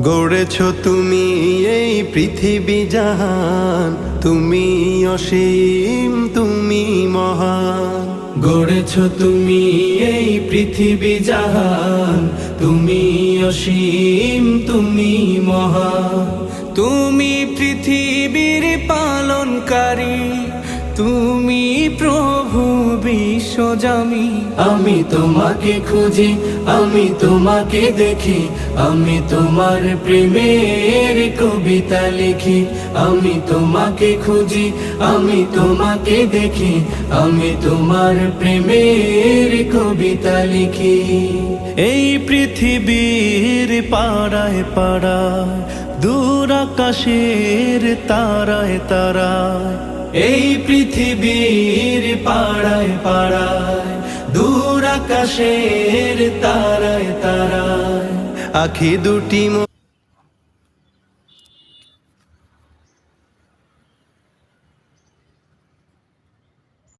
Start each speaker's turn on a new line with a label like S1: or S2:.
S1: গড়েছ তুমি এই পৃথিবী জাহান, তুমি অসীম তুমি মহান।
S2: গড়েছ তুমি এই পৃথিবী জাহান, তুমি অসীম তুমি মহান। তুমি পৃথিবীর পালনকারী, তুমি প্রভু বিশ্বজামি। আমি তোমাকে খুঁজি, আমি তোমাকে দেখি, আমি তোমার প্রেমের কবিতা লিখি। আমি তোমাকে খুঁজি, আমি তোমাকে দেখি, আমি তোমার প্রেমের কবিতা লিখি।
S3: এই পৃথিবীর পাড়ায় পাড়ায়, দূর আকাশের তারায় তারায়,
S2: এই পৃথিবীর পাড়ায় পাড়ায়, দূর আকাশের তারায় তারায়,
S1: আখি দুটি